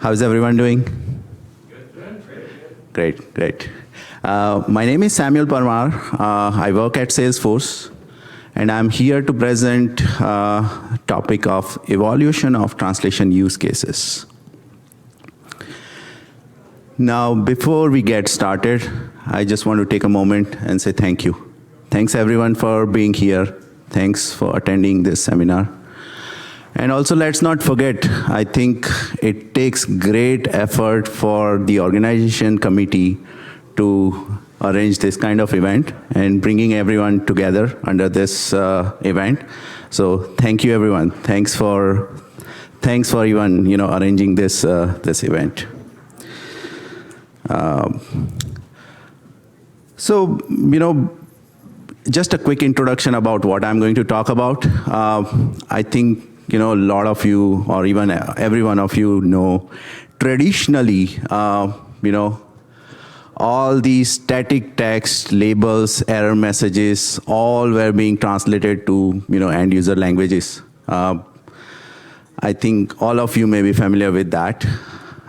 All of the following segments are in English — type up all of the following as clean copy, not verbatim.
How's everyone doing? Great, great. My name is Samuel Parmar. I work at Salesforce, and I'm here to present topic of evaluation of translation use cases. Now, before we get started, I just want to take a moment and say thank you. Thanks everyone for being here. Thanks for attending this seminar. And also, let's not forget, I think it takes great effort for the organization committee to arrange this kind of event and bringing everyone together under this event. So thank you, everyone. Thanks for even arranging this this event. So just a quick introduction about what I'm going to talk about. I think a lot of you, or even every one of you know, traditionally, all these static text, labels, error messages, all were being translated to, end user languages. I think all of you may be familiar with that.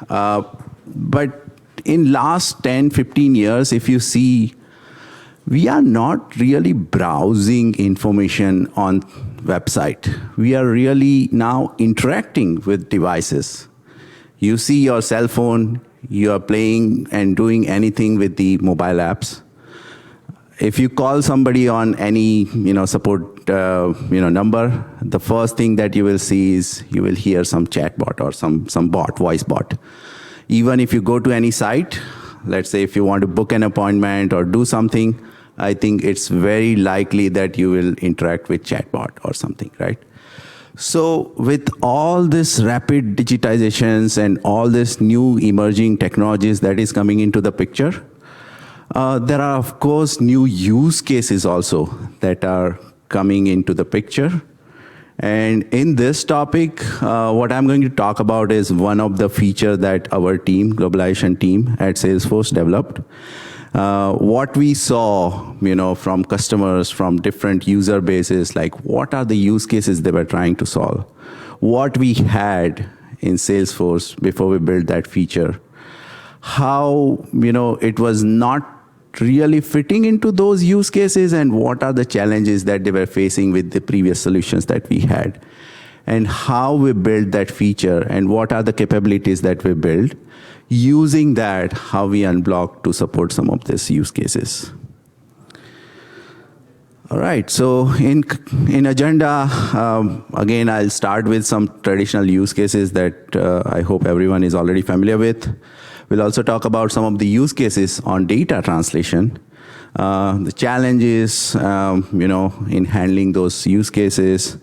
But in last 10, 15 years, if you see, we are not really browsing information on website. We are really now interacting with devices. You see your cell phone, you are playing and doing anything with the mobile apps. If you call somebody on any support number, the first thing that you will see is you will hear some chatbot or some bot, voice bot. Even if you go to any site, let's say if you want to book an appointment or do something, I think it's very likely that you will interact with chatbot or something, right? So with all this rapid digitizations and all this new emerging technologies that is coming into the picture, there are, of course, new use cases also that are coming into the picture. And in this topic, what I'm going to talk about is one of the features that our team, Globalization team at Salesforce developed. What we saw, from customers, from different user bases, like what are the use cases they were trying to solve? What we had in Salesforce before we built that feature, how, it was not really fitting into those use cases, and what are the challenges that they were facing with the previous solutions that we had, and how we built that feature, and what are the capabilities that we built. Using that, how we unblock to support some of these use cases. All right, so in agenda, again, I'll start with some traditional use cases that I hope everyone is already familiar with. We'll also talk about some of the use cases on data translation, the challenges, in handling those use cases,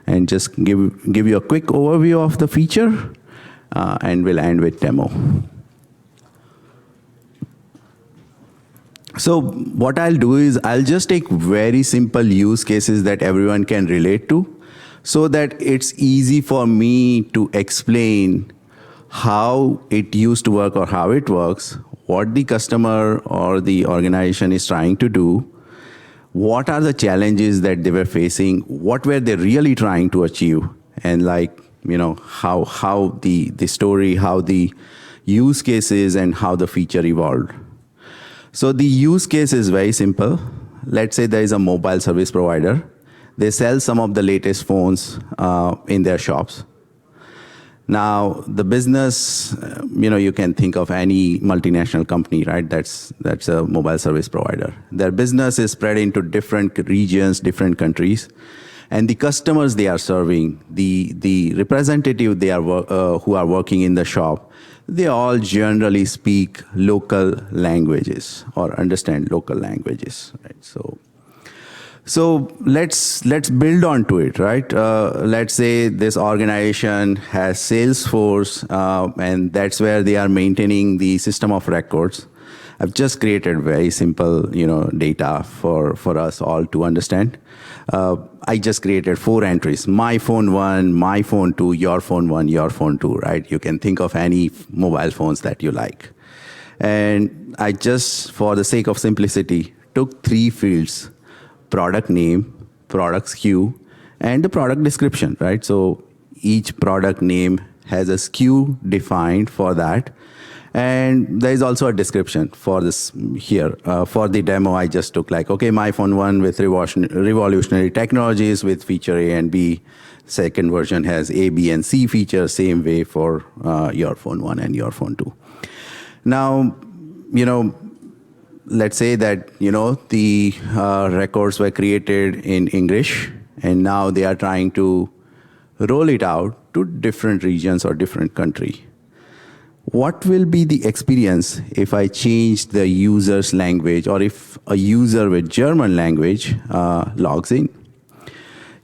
and just give you a quick overview of the feature, and we'll end with demo. So what I'll do is I'll just take very simple use cases that everyone can relate to, so that it's easy for me to explain how it used to work or how it works, what the customer or the organization is trying to do, what are the challenges that they were facing, what were they really trying to achieve, and how the story, how the use cases, and how the feature evolved. So the use case is very simple. Let's say there is a mobile service provider. They sell some of the latest phones in their shops. Now, the business, you can think of any multinational company, right? That's a mobile service provider. Their business is spread into different regions, different countries. And the customers they are serving, the representative they are who are working in the shop, they all generally speak local languages or understand local languages, right? So let's build onto it, right? Let's say this organization has Salesforce, and that's where they are maintaining the system of records. I've just created very simple, data for us all to understand. I just created 4 entries: my phone 1, my phone 2, your phone 1, your phone 2, right? You can think of any mobile phones that you like. And I just, for the sake of simplicity, took 3 fields: product name, product SKU, and the product description, right? So each product name has a SKU defined for that. And there is also a description for this here. For the demo, I just took like, okay, my phone 1 with revolutionary technologies with feature A and B. Second version has A, B, and C features, same way for your phone 1 and your phone 2. Now, let's say that, the records were created in English, and now they are trying to roll it out to different regions or different country. What will be the experience if I change the user's language, or if a user with German language logs in?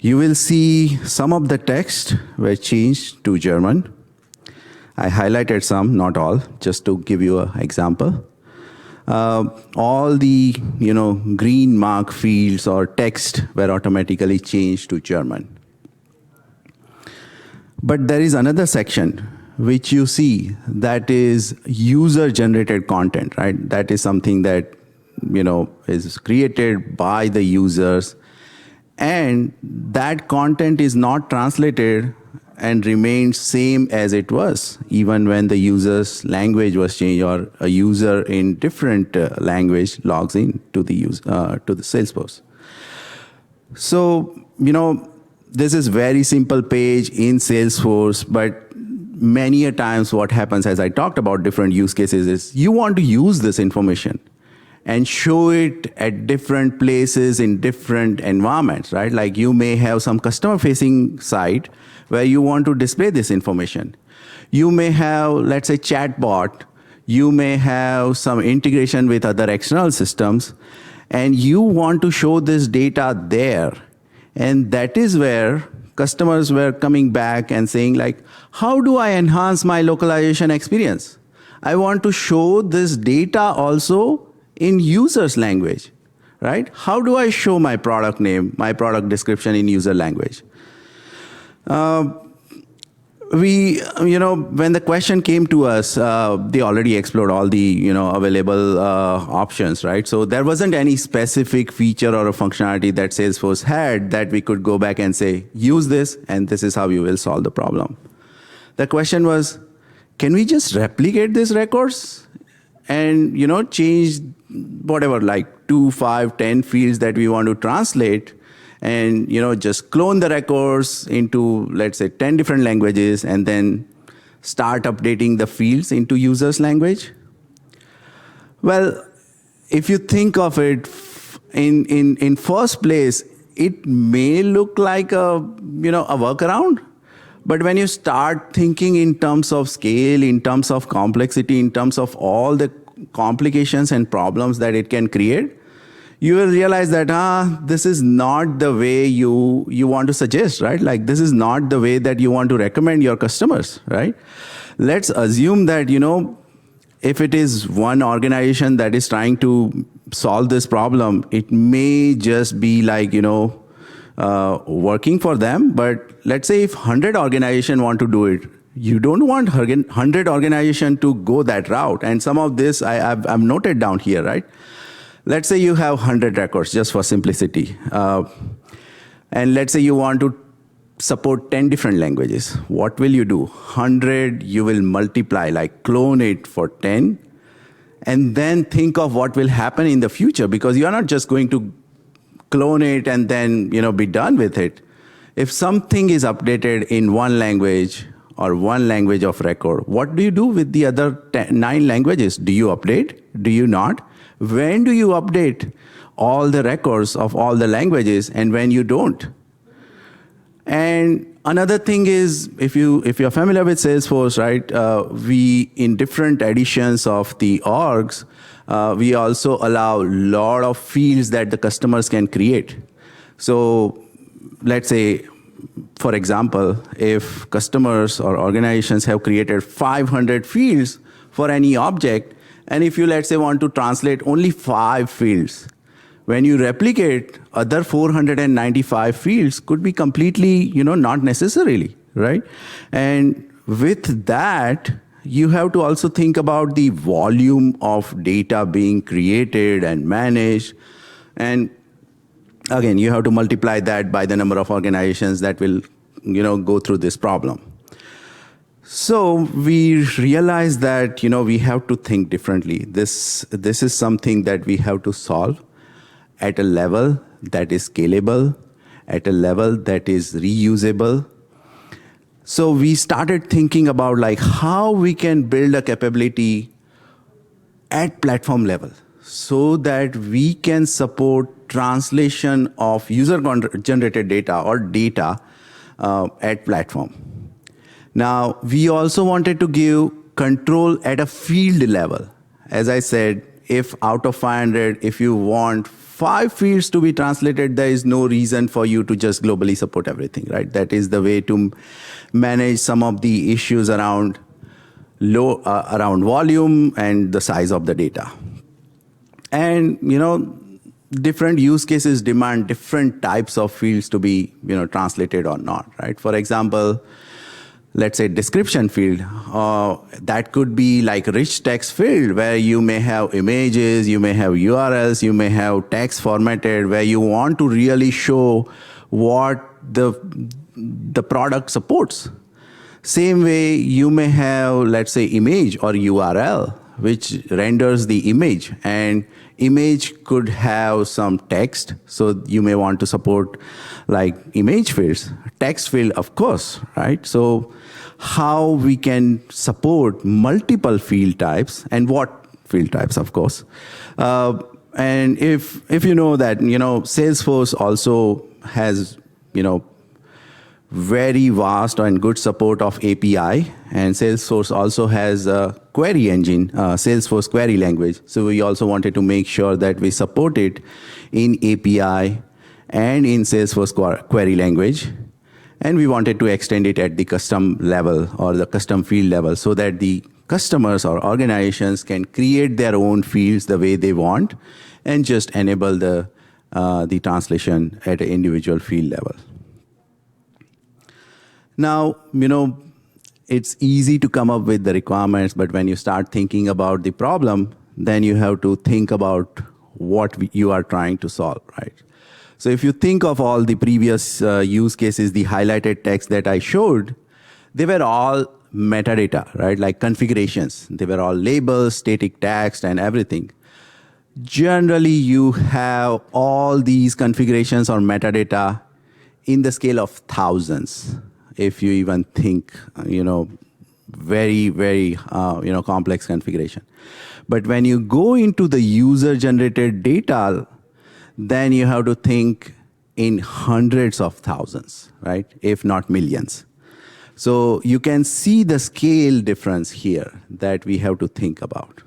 You will see some of the text were changed to German. I highlighted some, not all, just to give you an example. All the green mark fields or text were automatically changed to German. But there is another section which you see that is user-generated content, right? That is something that is created by the users, and that content is not translated and remains same as it was, even when the user's language was changed, or a user in different language logs in to the Salesforce. So, this is very simple page in Salesforce, but many a times what happens, as I talked about different use cases, is you want to use this information and show it at different places in different environments, right? Like you may have some customer-facing site where you want to display this information. You may have, let's say, Chatbot. You may have some integration with other external systems, and you want to show this data there. And that is where customers were coming back and saying, like, how do I enhance my localization experience? I want to show this data also in user's language, right? How do I show my product name, my product description in user language? When the question came to us, they already explored all the available options, right? So there wasn't any specific feature or a functionality that Salesforce had that we could go back and say, use this, and this is how you will solve the problem. The question was, can we just replicate these records and change whatever, like 2, 5, 10 fields that we want to translate, and just clone the records into, let's say, 10 different languages, and then start updating the fields into users' language? Well, if you think of it in first place, it may look like a workaround. But when you start thinking in terms of scale, in terms of complexity, in terms of all the complications and problems that it can create, you will realize that this is not the way you want to suggest, right? Like, this is not the way that you want to recommend your customers, right? Let's assume that, if it is one organization that is trying to solve this problem, it may just be like, working for them. But let's say if 100 organizations want to do it, you don't want 100 organizations to go that route. And some of this I've noted down here, right? Let's say you have 100 records, just for simplicity. And let's say you want to support 10 different languages. What will you do? 100, you will multiply, like clone it for 10, and then think of what will happen in the future, because you are not just going to clone it and then be done with it. If something is updated in one language or one language of record, what do you do with the other 9 languages? Do you update? Do you not? When do you update all the records of all the languages, and when you don't? And another thing is, if you're familiar with Salesforce, right, we, in different editions of the orgs, we also allow a lot of fields that the customers can create. So let's say, for example, if customers or organizations have created 500 fields for any object, and if you, let's say, want to translate only 5 fields, when you replicate, other 495 fields could be completely, not necessarily, right? And with that, you have to also think about the volume of data being created and managed. And again, you have to multiply that by the number of organizations that will, go through this problem. So we realized that we have to think differently. This is something that we have to solve at a level that is scalable, at a level that is reusable. So we started thinking about like how we can build a capability at platform level so that we can support translation of user generated data or data at platform. Now, we also wanted to give control at a field level. As I said, if out of 500, if you want 5 fields to be translated, there is no reason for you to just globally support everything, right? That is the way to manage some of the issues around around volume and the size of the data. And different use cases demand different types of fields to be translated or not, right? For example, let's say description field, that could be like rich text field where you may have images, you may have URLs, you may have text formatted where you want to really show what the product supports. Same way, you may have, let's say, image or URL, which renders the image. And image could have some text. So you may want to support like image fields. Text field, of course, right? So how we can support multiple field types and what field types, of course. And if you know that, Salesforce also has, very vast and good support of API, and Salesforce also has a query engine, Salesforce query language. So we also wanted to make sure that we support it in API and in Salesforce query language. And we wanted to extend it at the custom level or the custom field level so that the customers or organizations can create their own fields the way they want and just enable the translation at an individual field level. Now, it's easy to come up with the requirements, but when you start thinking about the problem, then you have to think about what you are trying to solve, right? So if you think of all the previous use cases, the highlighted text that I showed, they were all metadata, right? Like configurations. They were all labels, static text, and everything. Generally, you have all these configurations or metadata in the scale of thousands. If you even think, very, very, complex configuration. But when you go into the user-generated data, then you have to think in hundreds of thousands, right? If not millions. So you can see the scale difference here that we have to think about.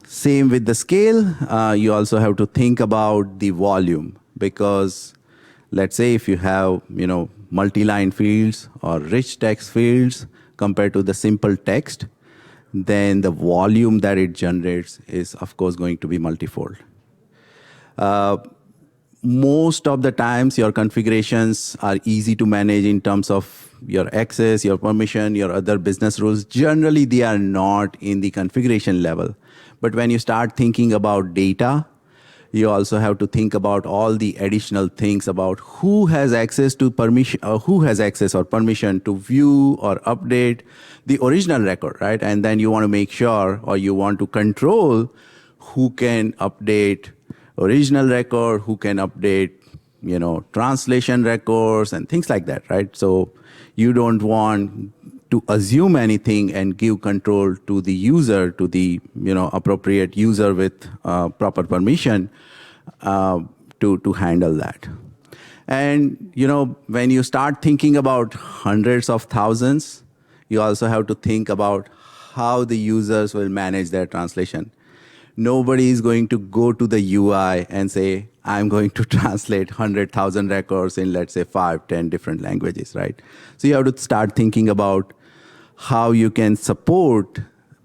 Same with the scale, you also have to think about the volume because let's say if you have, multi-line fields or rich text fields compared to the simple text, then the volume that it generates is, of course, going to be multifold. Most of the times, your configurations are easy to manage in terms of your access, your permission, your other business rules. Generally, they are not in the configuration level. But when you start thinking about data, you also have to think about all the additional things about who has access to permission, or who has access or permission to view or update the original record, right? And then you want to make sure, or you want to control who can update original record, who can update, translation records and things like that, right? So you don't want to assume anything and give control to the user, to the appropriate user with proper permission to handle that. And when you start thinking about hundreds of thousands, you also have to think about how the users will manage their translation. Nobody is going to go to the UI and say, I'm going to translate 100,000 records in, let's say, 5, 10 different languages, right? So you have to start thinking about how you can support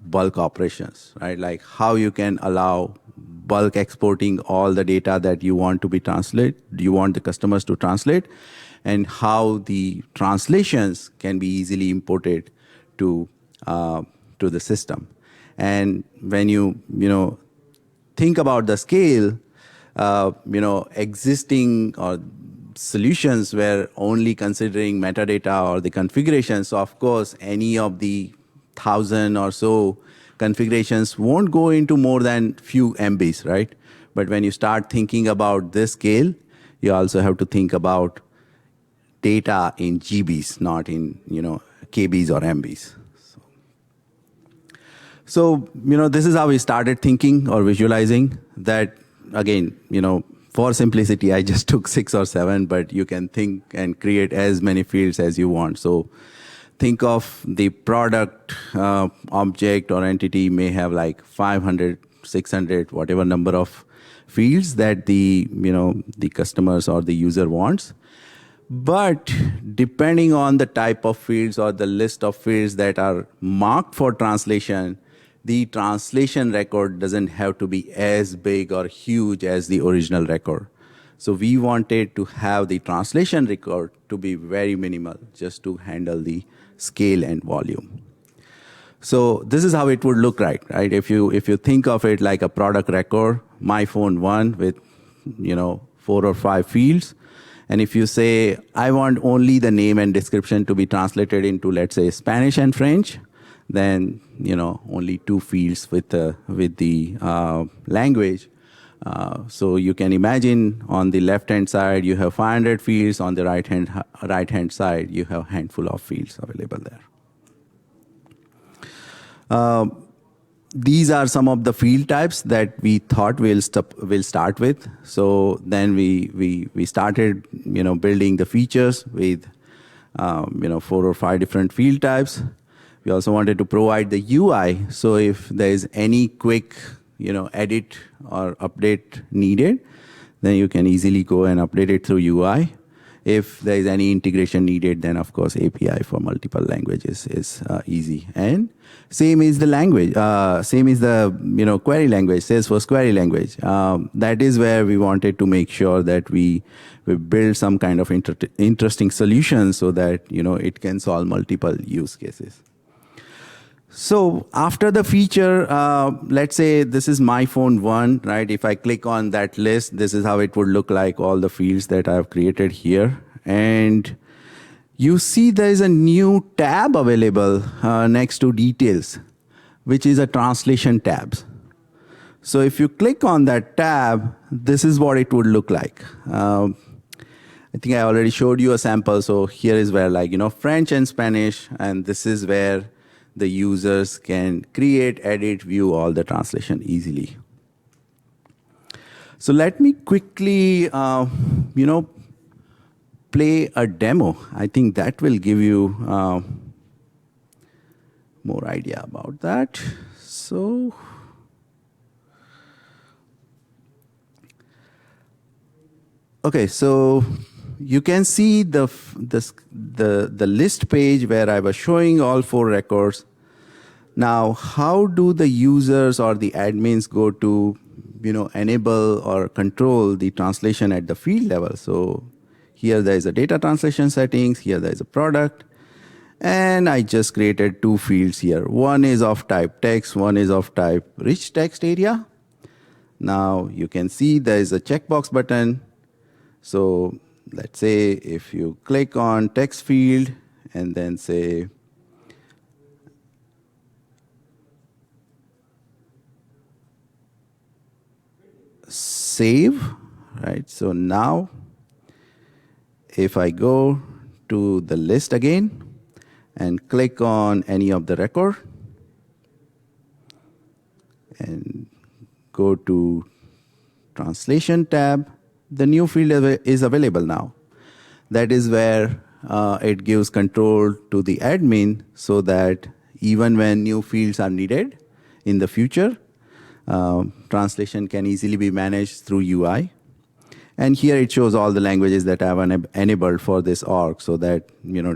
bulk operations, right? Like how you can allow bulk exporting all the data that you want to be you want the customers to translate, and how the translations can be easily imported to the system. And when you think about the scale, existing or solutions were only considering metadata or the configuration. So of course, any of the 1,000 or so configurations won't go into more than few MBs, right? But when you start thinking about this scale, you also have to think about data in GBs, not in KBs or MBs. So, this is how we started thinking or visualizing that. Again, for simplicity, I just took 6 or 7, but you can think and create as many fields as you want. So think of the product object or entity may have like 500, 600, whatever number of fields that the customers or the user wants. But depending on the type of fields or the list of fields that are marked for translation, the translation record doesn't have to be as big or huge as the original record. So we wanted to have the translation record to be very minimal, just to handle the scale and volume. So this is how it would look like, right? If you think of it like a product record, my phone 1 with 4 or 5 fields. And if you say, I want only the name and description to be translated into, let's say, Spanish and French, then only 2 fields with the language. So you can imagine on the left-hand side you have 500 fields. On the right-hand side you have a handful of fields available there. These are some of the field types that we thought we'll start with. So then we started building the features with 4 or 5 different field types. We also wanted to provide the UI, so if there is any quick edit or update needed, then you can easily go and update it through UI. If there is any integration needed, then of course API for multiple languages is easy. And same is the language. Same is the query language, Salesforce query language. That is where we wanted to make sure that we build some kind of interesting solution so that it can solve multiple use cases. So after the feature, let's say this is my phone 1, right? If I click on that list, this is how it would look like, all the fields that I've created here. And you see there is a new tab available next to details, which is a translation tab. So if you click on that tab, this is what it would look like. I think I already showed you a sample. So here is where French and Spanish, and this is where the users can create, edit, view all the translation easily. So let me quickly, play a demo. I think that will give you more idea about that. So, okay, so you can see the list page where I was showing all 4 records. Now, how do the users or the admins go to enable or control the translation at the field level? So here there is a data translation settings, here there is a product, and I just created 2 fields here. One is of type text, one is of type rich text area. Now you can see there is a checkbox button. So let's say if you click on text field and then say save, right? So now if I go to the list again and click on any of the record and go to translation tab, the new field is available now. That is where it gives control to the admin so that even when new fields are needed in the future, translation can easily be managed through UI. And here it shows all the languages that I have enabled for this org, so that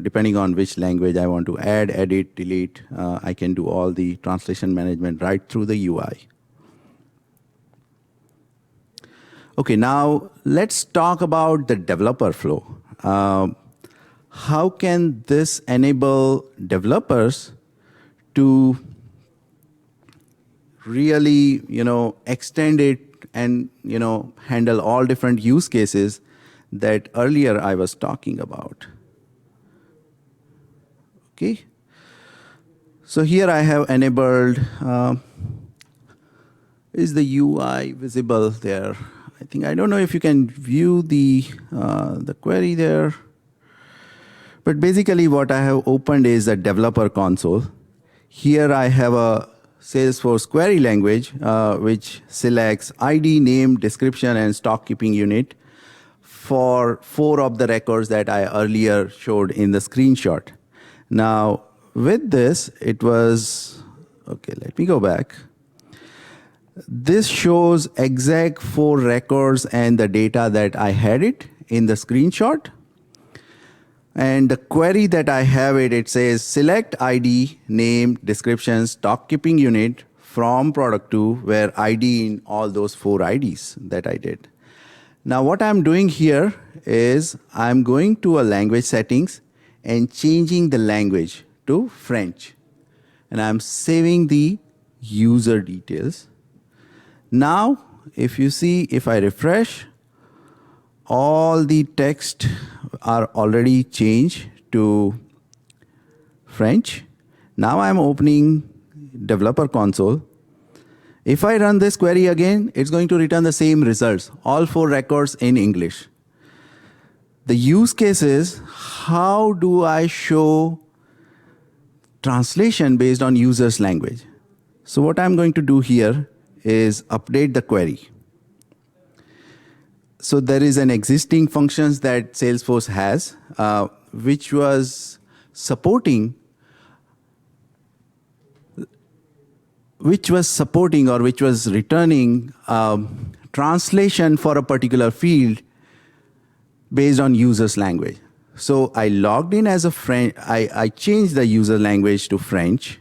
depending on which language I want to add, edit, delete, I can do all the translation management right through the UI. Okay, now let's talk about the developer flow. How can this enable developers to really, extend it and, handle all different use cases that earlier I was talking about. Okay. So here I have enabled, is the UI visible there? I don't know if you can view the query there. But basically what I have opened is a developer console. Here I have a Salesforce query language, which selects ID, name, description, and stock keeping unit for 4 of the records that I earlier showed in the screenshot. Now, with this, it was, okay, let me go back. This shows exact 4 records and the data that I had it in the screenshot. And the query that I have it says select ID, name, description, stock keeping unit from product 2, where ID in all those 4 IDs that I did. Now what I'm doing here is I'm going to a language settings and changing the language to French. And I'm saving the user details. Now, if you see, if I refresh, all the text are already changed to French. Now I'm opening developer console. If I run this query again, it's going to return the same results, all 4 records in English. The use case is, how do I show translation based on user's language? So what I'm going to do here is update the query. So there is an existing functions that Salesforce has, which was supporting or which was returning translation for a particular field based on user's language. So I logged in as a French. I changed the user language to French.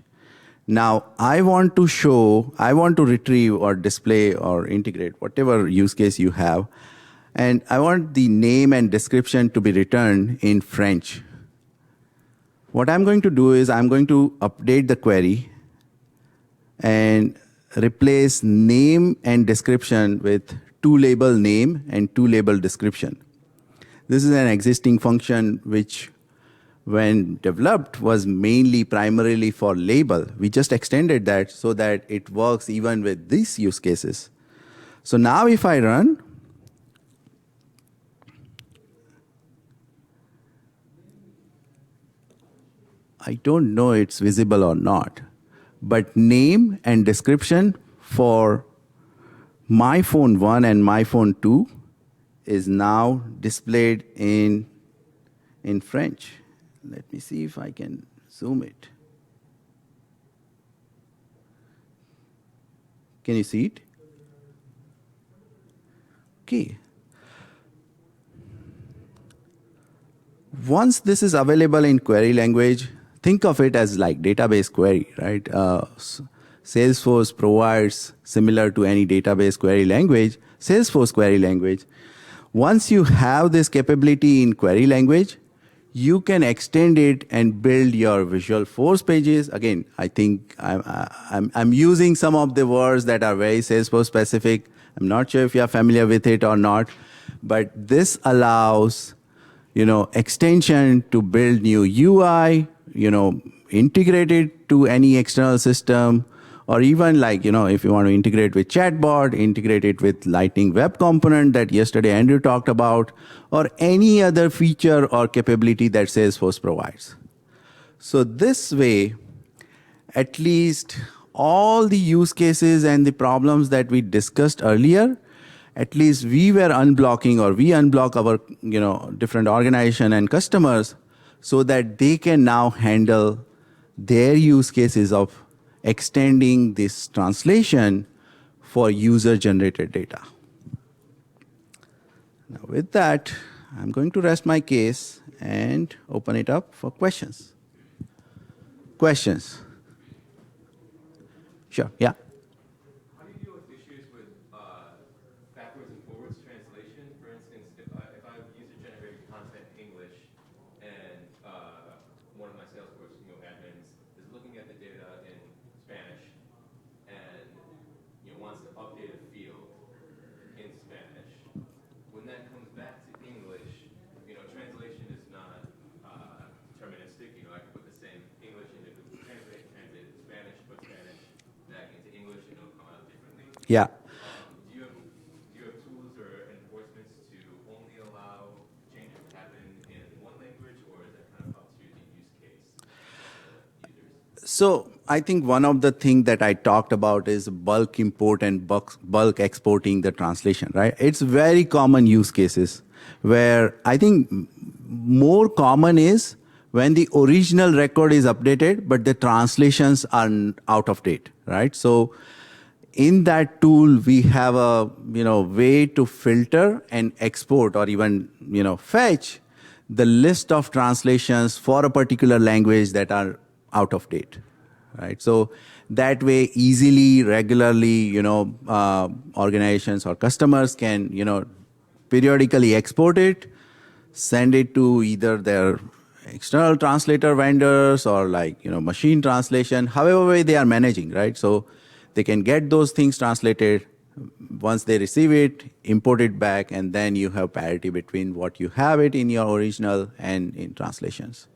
Now I want to retrieve or display or integrate whatever use case you have. And I want the name and description to be returned in French. What I'm going to do is I'm going to update the query and replace name and description with toLabel name and toLabel description. This is an existing function which, when developed, was primarily for label. We just extended that so that it works even with these use cases. So now if I run, I don't know it's visible or not, but name and description for my phone 1 and my phone 2 is now displayed in French. Let me see if I can zoom it. Can you see it? Okay. Once this is available in query language, think of it as like database query, right? Salesforce provides, similar to any database query language, Salesforce query language. Once you have this capability in query language, you can extend it and build your Visual Force pages. Again, I think I'm using some of the words that are very Salesforce specific. I'm not sure if you're familiar with it or not, but this allows, extension to build new UI, integrate it to any external system, or even if you want to integrate with Chatbot, integrate it with Lightning Web Component that yesterday Andrew talked about, or any other feature or capability that Salesforce provides. So this way, at least all the use cases and the problems that we discussed earlier, at least we were unblocking, or we unblock our different organization and customers so that they can now handle their use cases of extending this translation for user-generated data. Now with that, I'm going to rest my case and open it up for questions. Questions? Sure, yeah. How do you deal with issues with backwards and forwards translation? For instance, if I have user-generated content in English and one of my Salesforce admins is looking at the data in Spanish and wants to update a field in Spanish, when that comes back to English, Yeah. Do you have tools or enforcements to only allow changes to happen in one language, or is that kind of up to the use case of the users? So I think one of the things that I talked about is bulk import and bulk exporting the translation, right? It's very common use cases where I think more common is when the original record is updated, but the translations are out of date, right? So in that tool, we have a way to filter and export or even fetch the list of translations for a particular language that are out of date, right? So that way, easily, regularly, organizations or customers can periodically export it, send it to either their external translator vendors or like machine translation, however way they are managing, right? So they can get those things translated. Once they receive it, import it back, and then you have parity between what you have it in your original and in translations.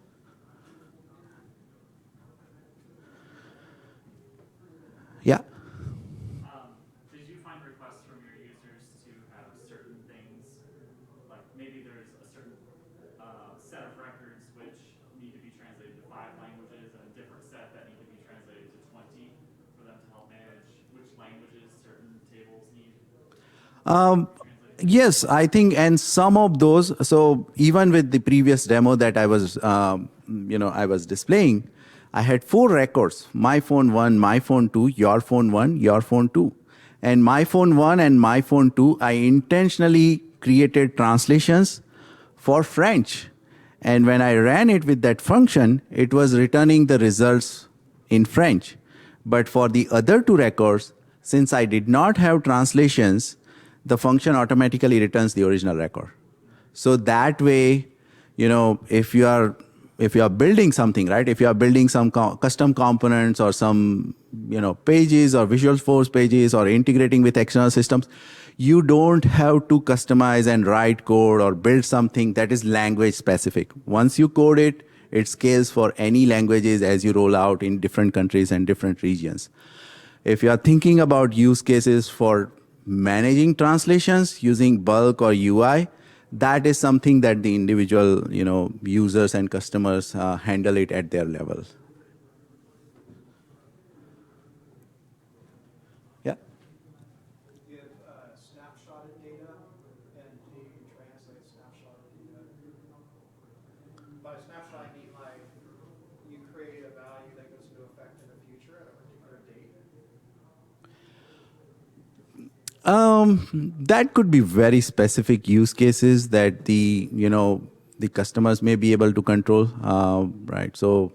Yeah. Did you find requests from your users to have certain things, like maybe there's a certain set of records which need to be translated to 5 languages and a different set that need to be translated to 20 for them to help manage which languages certain tables need translated? Yes, I think, and some of those. So even with the previous demo that I was displaying, I had 4 records: my phone one, my phone two, your phone one, your phone two, and my phone one and my phone two. I intentionally created translations for French, and when I ran it with that function, it was returning the results in French. But for the other 2 records, since I did not have translations, the function automatically returns the original record. So that way, if you are building something, right? If you are building some custom components or some pages or Visual Force pages or integrating with external systems, you don't have to customize and write code or build something that is language specific. Once you code it, it scales for any languages as you roll out in different countries and different regions. If you are thinking about use cases for managing translations using bulk or UI, that is something that the individual users and customers handle it at their level. Yeah. You have snapshotted data, and do you translate snapshotted data? By snapshot, I mean like you create a value that goes into effect in the future at a particular date. That could be very specific use cases that the customers may be able to control, right? So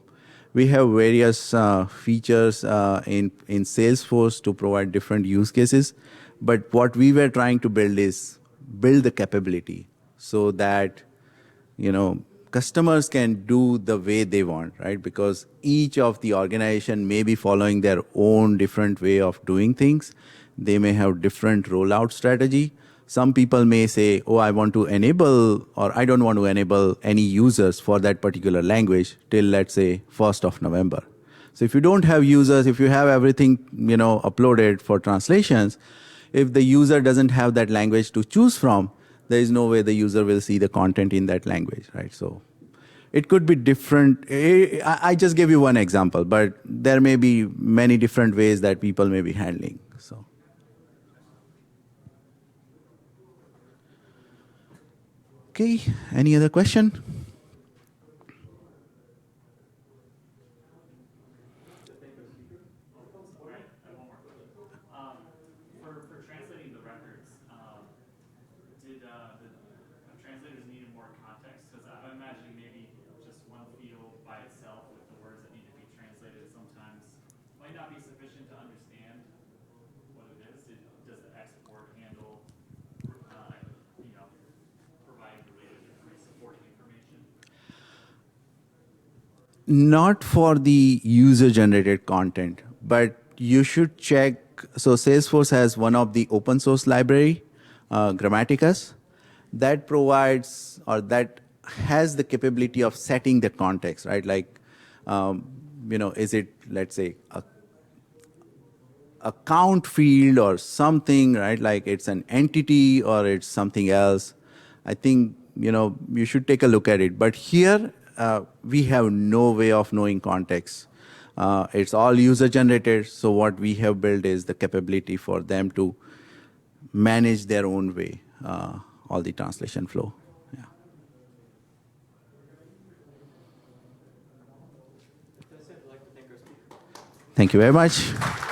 we have various features in Salesforce to provide different use cases, but what we were trying to build is build the capability so that customers can do the way they want, right? Because each of the organization may be following their own different way of doing things. They may have different rollout strategy. Some people may say, oh, I want to enable, or I don't want to enable any users for that particular language till, let's say, 1st of November. So if you don't have users, if you have everything uploaded for translations, if the user doesn't have that language to choose from, there is no way the user will see the content in that language, right? So it could be different. I just gave you one example, but there may be many different ways that people may be handling. So. Okay, any other question? For translating the records, did the translators need more context? Because I'm imagining maybe just one field by itself with the words that need to be translated sometimes might not be sufficient to understand what it is. Does the export handle, provide related supporting information? Not for the user-generated content, but you should check. So Salesforce has one of the open source library, Grammaticus, that provides or that has the capability of setting the context, right? Like, is it, let's say, a count field or something, right? Like it's an entity or it's something else. I think, you should take a look at it. But here, we have no way of knowing context. It's all user generated. So what we have built is the capability for them to manage their own way, all the translation flow. Yeah. That's it. I'd like to thank our speaker. Thank you very much.